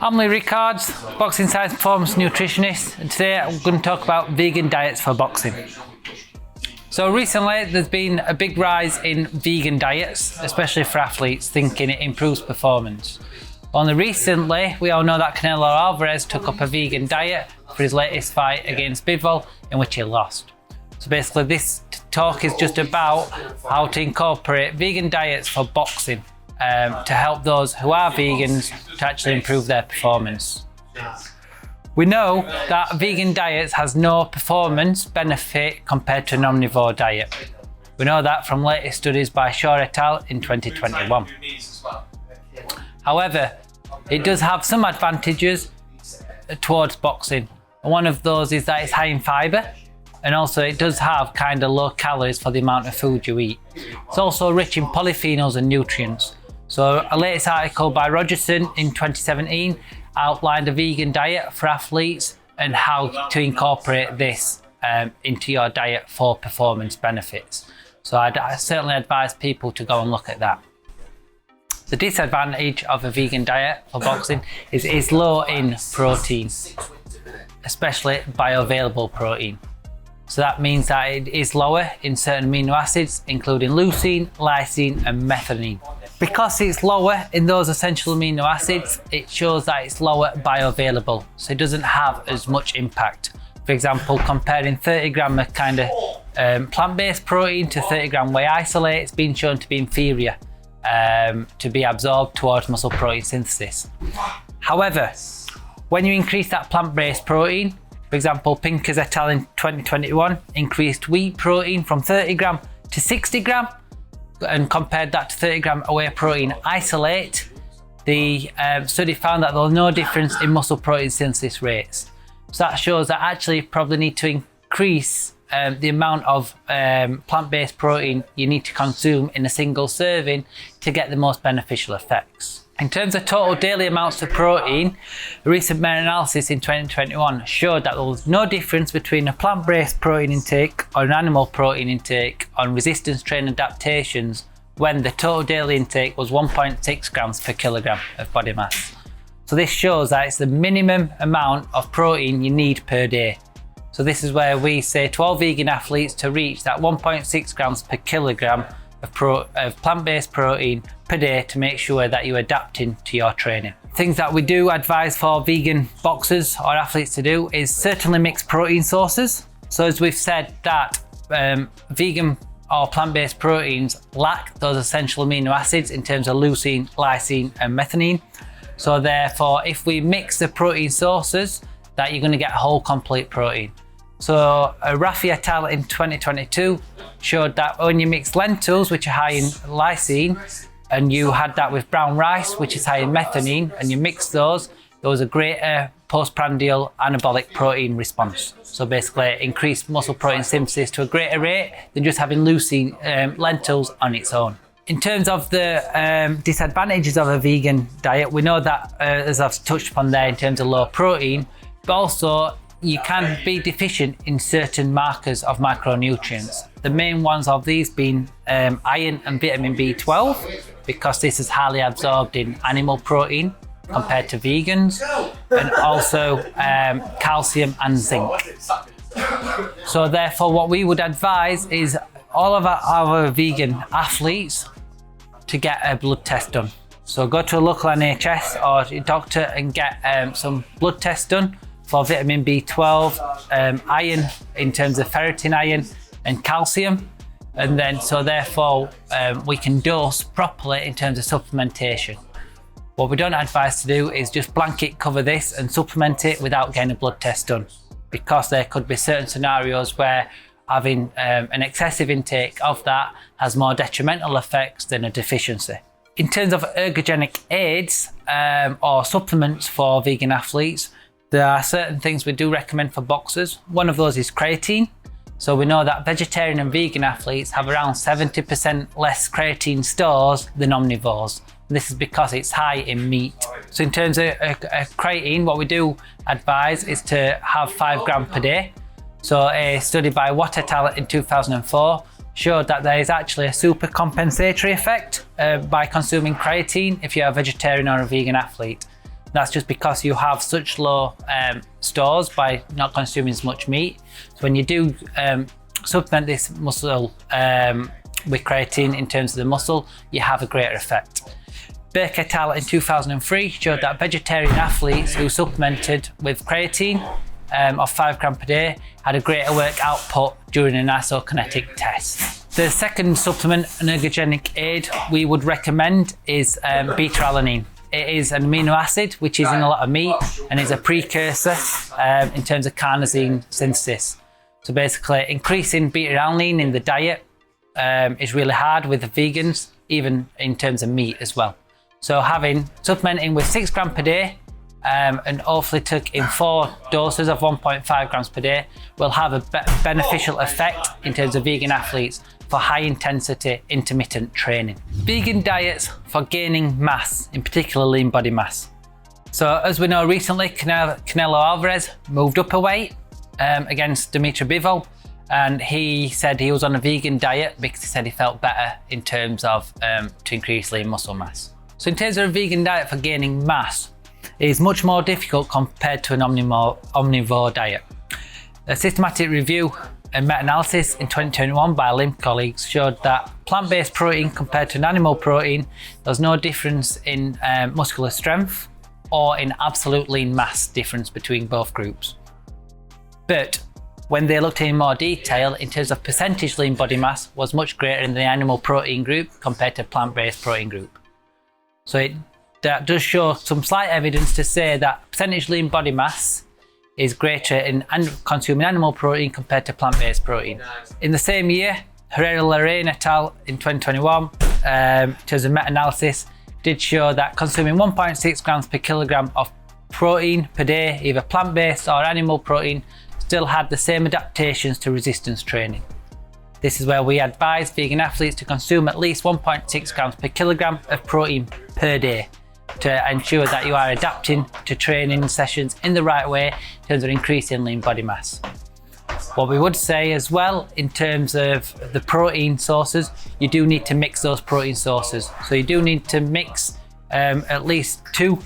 I'm Lee Rickards, boxing science performance nutritionist, and today I'm going to talk about vegan diets for boxing. So recently there's been a big rise in vegan diets, especially for athletes, thinking it improves performance. Only recently, we all know that Canelo Alvarez took up a vegan diet for his latest fight against Bivol, in which he lost. So basically this talk is just about how to incorporate vegan diets for boxing to help those who are vegans to actually improve their performance. We know that vegan diets has no performance benefit compared to an omnivore diet. We know that from latest studies by Shaw et al. In 2021. However, it does have some advantages towards boxing. And one of those is that it's high in fibre, and also it does have kind of low calories for the amount of food you eat. It's also rich in polyphenols and nutrients. So a latest article by Rogerson in 2017 outlined a vegan diet for athletes and how to incorporate this into your diet for performance benefits. So I certainly advise people to go and look at that. The disadvantage of a vegan diet for boxing is it's low in protein, especially bioavailable protein. So that means that it is lower in certain amino acids, including leucine, lysine and methionine. Because it's lower in those essential amino acids, it shows that it's lower bioavailable, so it doesn't have as much impact. For example, comparing 30 gram of kind of plant-based protein to 30 gram whey isolate, it's been shown to be inferior to be absorbed towards muscle protein synthesis. However, when you increase that plant-based protein, for example, Pincus et al. In 2021 increased wheat protein from 30 gram to 60 gram and compared that to 30 gram whey protein isolate, the study found that there was no difference in muscle protein synthesis rates. So that shows that actually you probably need to increase the amount of plant-based protein you need to consume in a single serving to get the most beneficial effects. In terms of total daily amounts of protein, a recent meta-analysis in 2021 showed that there was no difference between a plant-based protein intake or an animal protein intake on resistance training adaptations when the total daily intake was 1.6 grams per kilogram of body mass. So this shows that it's the minimum amount of protein you need per day. So this is where we say to all vegan athletes to reach that 1.6 grams per kilogram of plant-based protein per day to make sure that you're adapting to your training. Things that we do advise for vegan boxers or athletes to do is certainly mix protein sources. So as we've said that vegan or plant-based proteins lack those essential amino acids in terms of leucine, lysine and methionine. So therefore, if we mix the protein sources, that you're going to get whole complete protein. So Rafi et al. In 2022 showed that when you mix lentils, which are high in lysine, and you had that with brown rice, which is high in methionine, and you mix those, there was a greater postprandial anabolic protein response. So basically increased muscle protein synthesis to a greater rate than just having leucine lentils on its own. In terms of the disadvantages of a vegan diet, we know that, as I've touched upon there, in terms of low protein, but also you can be deficient in certain markers of macronutrients. The main ones of these being iron and vitamin B12, because this is highly absorbed in animal protein compared to vegans, and also calcium and zinc. So therefore what we would advise is all of our vegan athletes to get a blood test done. So go to a local NHS or your doctor and get some blood tests done for vitamin B12, iron in terms of ferritin iron and calcium, and then so therefore we can dose properly in terms of supplementation. What we don't advise to do is just blanket cover this and supplement it without getting a blood test done, because there could be certain scenarios where having an excessive intake of that has more detrimental effects than a deficiency. In terms of ergogenic aids or supplements for vegan athletes, there are certain things we do recommend for boxers. One of those is creatine. So we know that vegetarian and vegan athletes have around 70% less creatine stores than omnivores. And this is because it's high in meat. So in terms of creatine, what we do advise is to have 5 grams per day. So a study by Watt et al. In 2004 showed that there is actually a super compensatory effect by consuming creatine if you're a vegetarian or a vegan athlete. That's just because you have such low stores by not consuming as much meat. So when you do supplement this muscle with creatine in terms of the muscle, you have a greater effect. Burke et al. In 2003 showed that vegetarian athletes who supplemented with creatine of 5 grams per day had a greater work output during an isokinetic test. The second supplement, an ergogenic aid we would recommend is beta-alanine. It is an amino acid which is in a lot of meat and is a precursor in terms of carnosine synthesis. So basically increasing beta-alanine in the diet is really hard with the vegans, even in terms of meat as well. So supplementing with 6 grams per day and hopefully took in 4 doses of 1.5 grams per day will have a beneficial effect in terms of vegan athletes for high intensity intermittent training. Vegan diets for gaining mass, in particular lean body mass. So as we know, recently Canelo Alvarez moved up a weight against Dimitri Bivol, and he said he was on a vegan diet because he said he felt better in terms of to increase lean muscle mass. So in terms of a vegan diet for gaining mass, it is much more difficult compared to an omnivore diet. A systematic review and meta-analysis in 2021 by Lim colleagues showed that plant-based protein compared to an animal protein, there was no difference in muscular strength or in absolute lean mass difference between both groups. But when they looked in more detail, in terms of percentage lean body mass was much greater in the animal protein group compared to plant-based protein group. So that does show some slight evidence to say that percentage lean body mass is greater in consuming animal protein compared to plant-based protein. In the same year, Herrera-Larraín et al. In 2021, in terms of meta-analysis, did show that consuming 1.6 grams per kilogram of protein per day, either plant-based or animal protein, still had the same adaptations to resistance training. This is where we advise vegan athletes to consume at least 1.6 grams per kilogram of protein per day to ensure that you are adapting to training sessions in the right way in terms of increasing lean body mass. What we would say as well in terms of the protein sources, you do need to mix those protein sources. So you do need to mix at least 2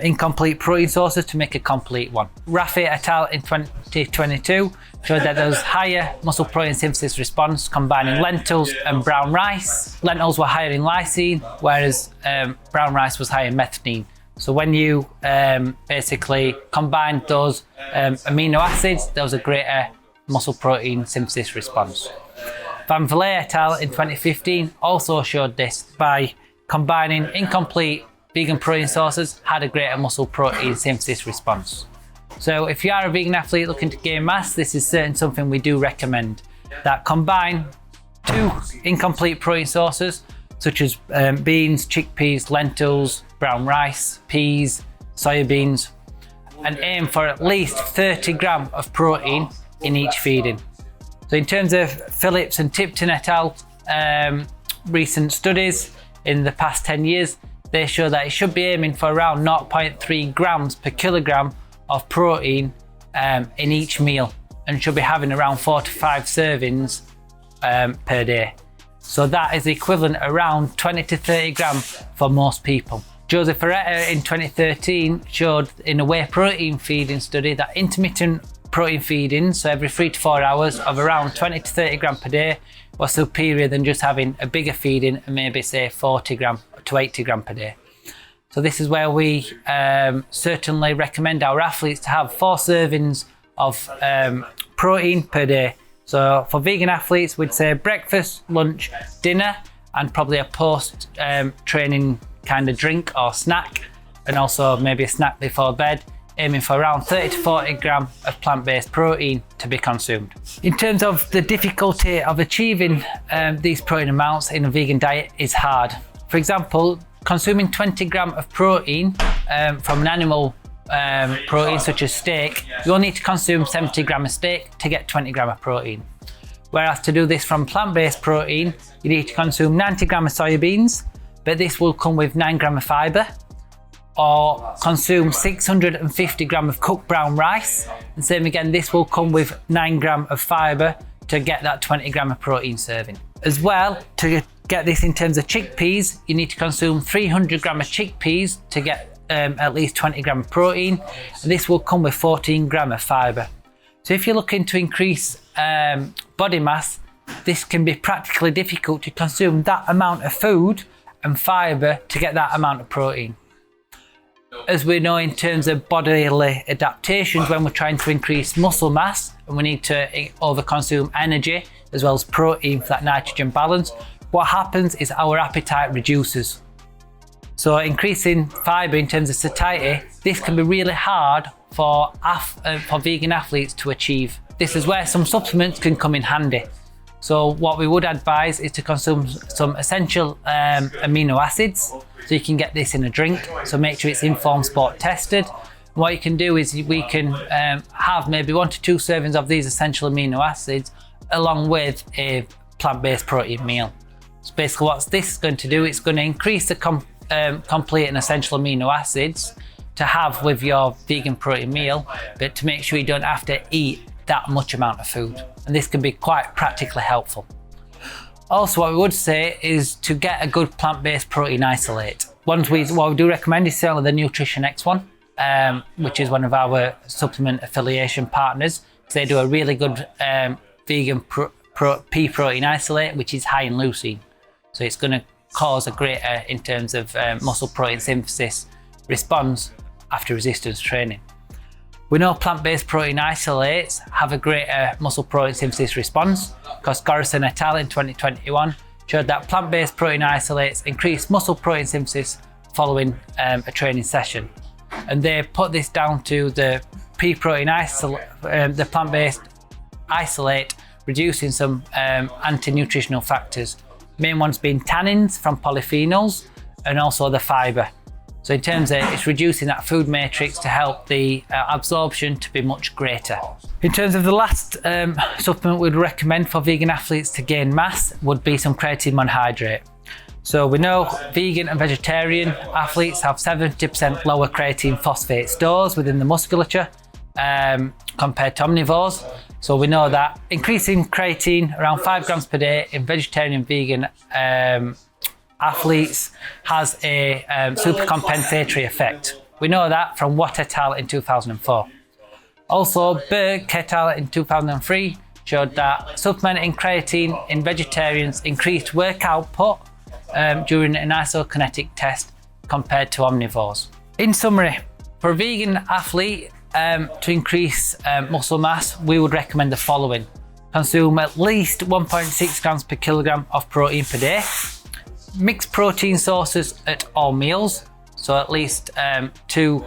incomplete protein sources to make a complete one. Rafi et al. In 2022 showed that there was higher muscle protein synthesis response combining lentils and brown rice. Lentils were higher in lysine, whereas brown rice was higher in methionine. So when you basically combined those amino acids, there was a greater muscle protein synthesis response. Van Vliet et al. In 2015 also showed this by combining incomplete vegan protein sources had a greater muscle protein synthesis response. So if you are a vegan athlete looking to gain mass, this is certainly something we do recommend. That combine 2 incomplete protein sources such as beans, chickpeas, lentils, brown rice, peas, soybeans, and aim for at least 30 grams of protein in each feeding. So in terms of Phillips and Tipton et al. Recent studies in the past 10 years, they show that it should be aiming for around 0.3 grams per kilogram of protein in each meal, and should be having around 4 to 5 servings per day. So that is equivalent around 20 to 30 grams for most people. Joseph Ferreira in 2013 showed in a whey protein feeding study that intermittent protein feeding, so every 3 to 4 hours of around 20 to 30 grams per day, was superior than just having a bigger feeding and maybe say 40 grams to 80 grams per day. So this is where we certainly recommend our athletes to have 4 servings of protein per day. So for vegan athletes, we'd say breakfast, lunch, dinner, and probably a post training kind of drink or snack, and also maybe a snack before bed, aiming for around 30 to 40 grams of plant-based protein to be consumed. In terms of the difficulty of achieving these protein amounts in a vegan diet is hard. For example, consuming 20 grams of protein from an animal protein such as steak, you'll need to consume 70 grams of steak to get 20 grams of protein. Whereas to do this from plant-based protein, you need to consume 90 grams of soybeans, but this will come with 9 grams of fibre, or consume 650 grams of cooked brown rice, and same again, this will come with 9 grams of fibre to get that 20 grams of protein serving. As well, to get this in terms of chickpeas, you need to consume 300 grams of chickpeas to get at least 20 gram of protein, and this will come with 14 gram of fibre. So if you're looking to increase body mass, this can be practically difficult to consume that amount of food and fibre to get that amount of protein. As we know, in terms of bodily adaptations, when we're trying to increase muscle mass and we need to overconsume energy as well as protein for that nitrogen balance, what happens is our appetite reduces. So increasing fibre in terms of satiety, this can be really hard for vegan athletes to achieve. This is where some supplements can come in handy. So what we would advise is to consume some essential amino acids. So you can get this in a drink. So make sure it's Informed Sport tested. And what you can do is we can have maybe 1 to 2 servings of these essential amino acids along with a plant-based protein meal. So basically what this is going to do, it's going to increase the complete and essential amino acids to have with your vegan protein meal, but to make sure you don't have to eat that much amount of food. And this can be quite practically helpful. Also, what we would say is to get a good plant-based protein isolate. What we do recommend is certainly the Nutrition X one, which is one of our supplement affiliation partners. They do a really good vegan pea protein isolate, which is high in leucine. So it's going to cause a greater, in terms of muscle protein synthesis response after resistance training. We know plant-based protein isolates have a greater muscle protein synthesis response because Gorison et al. In 2021 showed that plant-based protein isolates increase muscle protein synthesis following a training session. And they put this down to the pea protein isolate, the plant-based isolate reducing some anti-nutritional factors. Main ones being tannins from polyphenols and also the fibre. So in terms of it's reducing that food matrix to help the absorption to be much greater. In terms of the last supplement we'd recommend for vegan athletes to gain mass would be some creatine monohydrate. So we know vegan and vegetarian athletes have 70% lower creatine phosphate stores within the musculature compared to omnivores. So we know that increasing creatine around 5 grams per day in vegetarian and vegan athletes has a supercompensatory effect. We know that from Watt et al. In 2004. Also, Berg et al. In 2003 showed that supplementing creatine in vegetarians increased work output during an isokinetic test compared to omnivores. In summary, for a vegan athlete to increase muscle mass, we would recommend the following. Consume at least 1.6 grams per kilogram of protein per day. Mixed protein sources at all meals, so at least 2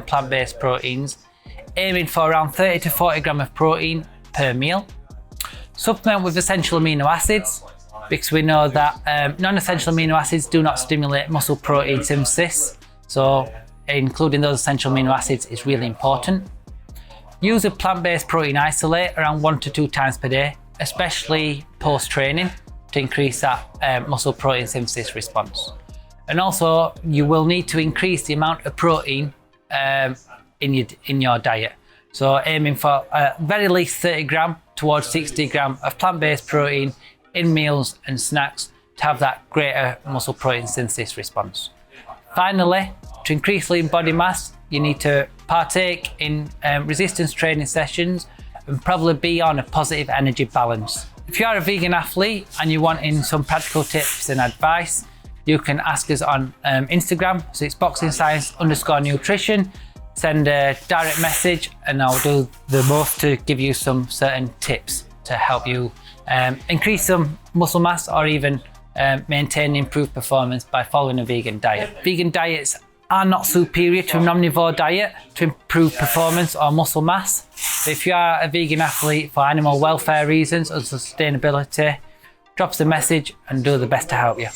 plant-based proteins, aiming for around 30 to 40 grams of protein per meal. Supplement with essential amino acids, because we know that non-essential amino acids do not stimulate muscle protein synthesis, so including those essential amino acids is really important. Use a plant-based protein isolate around 1 to 2 times per day, especially post-training, to increase that muscle protein synthesis response. And also, you will need to increase the amount of protein in your diet. So aiming for very least 30 gram towards 60 gram of plant-based protein in meals and snacks to have that greater muscle protein synthesis response. Finally, to increase lean body mass, you need to partake in resistance training sessions and probably be on a positive energy balance. If you are a vegan athlete and you're wanting some practical tips and advice, you can ask us on Instagram. So it's boxingscience_nutrition. Send a direct message and I'll do the most to give you some certain tips to help you increase some muscle mass or even maintain improved performance by following a vegan diet. Vegan diets are not superior to an omnivore diet to improve performance or muscle mass. So if you are a vegan athlete for animal welfare reasons or sustainability, drop us a message and do the best to help you.